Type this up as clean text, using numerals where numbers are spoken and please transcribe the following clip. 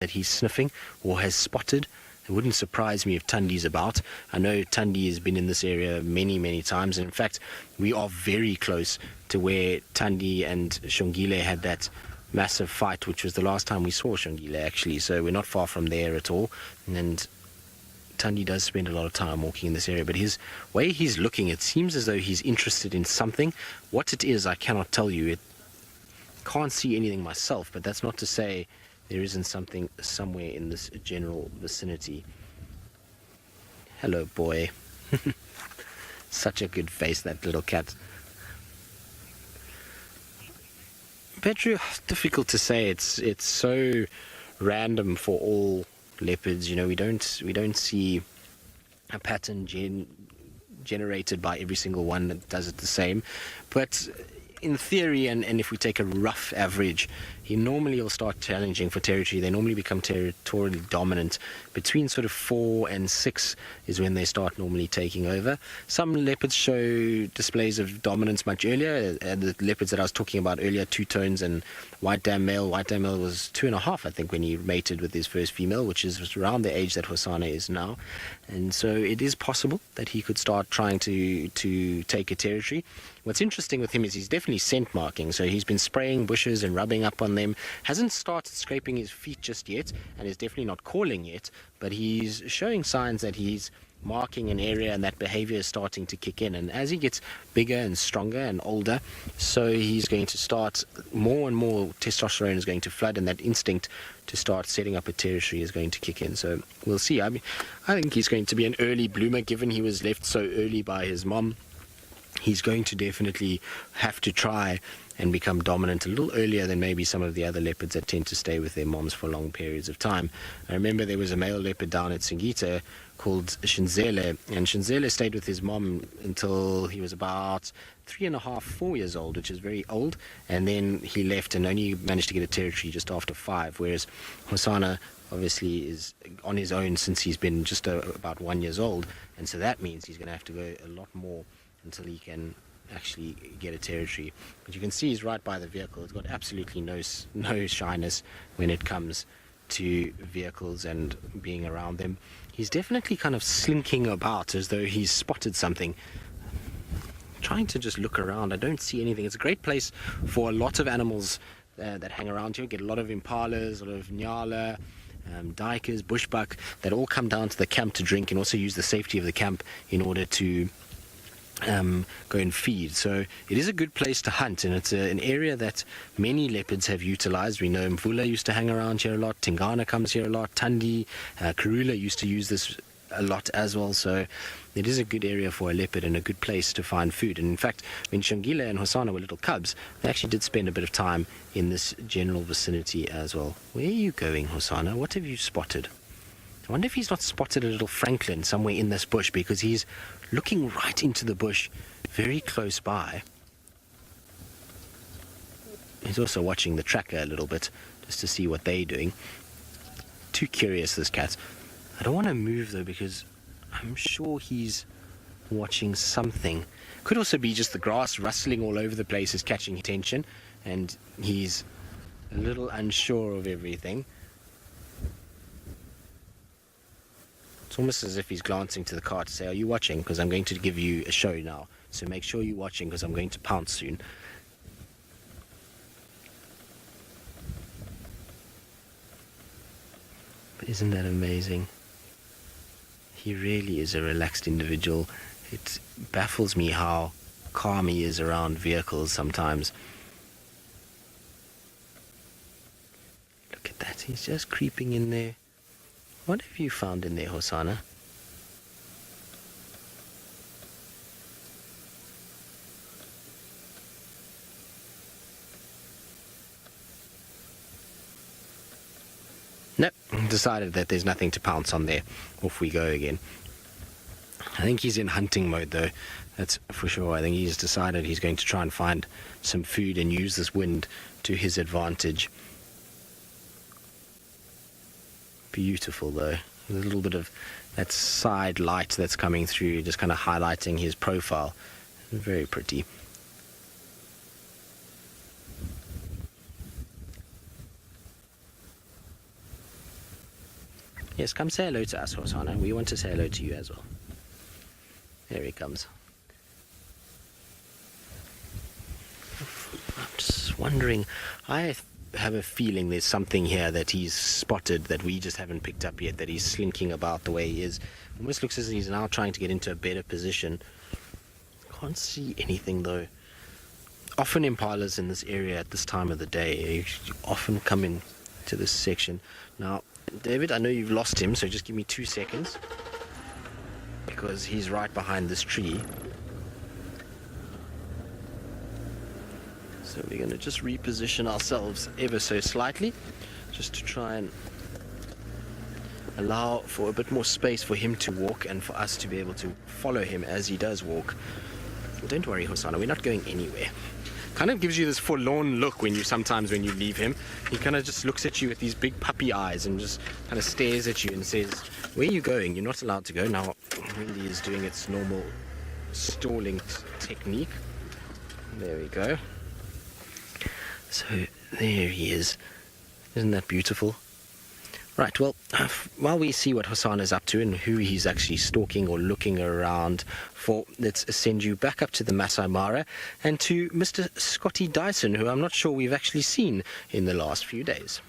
that he's sniffing or has spotted. It wouldn't surprise me if Tundi's about. I know Tundi has been in this area many, many times. And in fact, we are very close to where Tundi and Shongile had that massive fight, which was the last time we saw Shongile, actually. So we're not far from there at all. And Tundi does spend a lot of time walking in this area. But his way he's looking, it seems as though he's interested in something. What it is, I cannot tell you. Can't see anything myself, but that's not to say there isn't something somewhere in this general vicinity. Hello, boy. Such a good face, that little cat. Petru, difficult to say. It's so random for all leopards. You know, we don't see a pattern generated by every single one that does it the same. But in theory, and if we take a rough average, he normally will start challenging for territory. They normally become territorially dominant. Between sort of 4 and 6 is when they start normally taking over. Some leopards show displays of dominance much earlier. The leopards that I was talking about earlier, two-tones and white dam male. White dam male was 2.5, I think, when he mated with his first female, which is around the age that Hosana is now. And so it is possible that he could start trying to take a territory. What's interesting with him is he's definitely scent marking. So he's been spraying bushes and rubbing up on them. Hasn't started scraping his feet just yet, and is definitely not calling yet, but he's showing signs that he's marking an area and that behavior is starting to kick in. And as he gets bigger and stronger and older, so he's going to start, more and more testosterone is going to flood, and that instinct to start setting up a territory is going to kick in. So we'll see. I think he's going to be an early bloomer, given he was left so early by his mom. He's going to definitely have to try and become dominant a little earlier than maybe some of the other leopards that tend to stay with their moms for long periods of time. I remember there was a male leopard down at Singita called Shinzele, and Shinzele stayed with his mom until he was about 3.5, 4 years old, which is very old, and then he left and only managed to get a territory just after 5, whereas Hosana obviously is on his own since he's been just about 1 year old, and so that means he's going to have to go a lot more until he can actually get a territory. But you can see he's right by the vehicle. It's got absolutely no shyness when it comes to vehicles and being around them. He's definitely kind of slinking about as though he's spotted something. Trying to just look around. I don't see anything. It's a great place for a lot of animals that hang around here. You get a lot of impalas, a lot of nyala, duikers, bushbuck, that all come down to the camp to drink and also use the safety of the camp in order to go and feed. So it is a good place to hunt, and it's an area that many leopards have utilized. We know Mvula used to hang around here a lot, Tingana comes here a lot, Tundi, Karula used to use this a lot as well. So it is a good area for a leopard and a good place to find food. And in fact, when Shongile and Hosana were little cubs, they actually did spend a bit of time in this general vicinity as well. Where are you going, Hosana? What have you spotted? I wonder if he's not spotted a little Franklin somewhere in this bush, because he's looking right into the bush, very close by. He's also watching the tracker a little bit, just to see what they're doing. Too curious, this cat. I don't want to move, though, because I'm sure he's watching something. Could also be just the grass rustling all over the place is catching attention, and he's a little unsure of everything. It's almost as if he's glancing to the car to say, are you watching? Because I'm going to give you a show now. So make sure you're watching, because I'm going to pounce soon. But isn't that amazing? He really is a relaxed individual. It baffles me how calm he is around vehicles sometimes. Look at that. He's just creeping in there. What have you found in there, Hosana? Nope, decided that there's nothing to pounce on there. Off we go again. I think he's in hunting mode, though. That's for sure. I think he's decided he's going to try and find some food and use this wind to his advantage. Beautiful, though. A little bit of that side light that's coming through, just kind of highlighting his profile. Very pretty. Yes, come say hello to us, Hosana. We want to say hello to you as well. There he comes. I'm just wondering, I have a feeling there's something here that he's spotted that we just haven't picked up yet, that he's slinking about the way he is. Almost looks as if he's now trying to get into a better position. Can't see anything though. Often impalas in this area at this time of the day, they often come in to this section. Now, David, I know you've lost him, so just give me 2 seconds, because he's right behind this tree. So we're going to just reposition ourselves ever so slightly, just to try and allow for a bit more space for him to walk and for us to be able to follow him as he does walk. Don't worry, Hosana, we're not going anywhere. Kind of gives you this forlorn look when you leave him. He kind of just looks at you with these big puppy eyes and just kind of stares at you and says, where are you going? You're not allowed to go. Now, Wendy is doing its normal stalling technique. There we go. So, there he is. Isn't that beautiful? Right, well, while we see what Hosana is up to and who he's actually stalking or looking around for, let's send you back up to the Masai Mara and to Mr. Scotty Dyson, who I'm not sure we've actually seen in the last few days.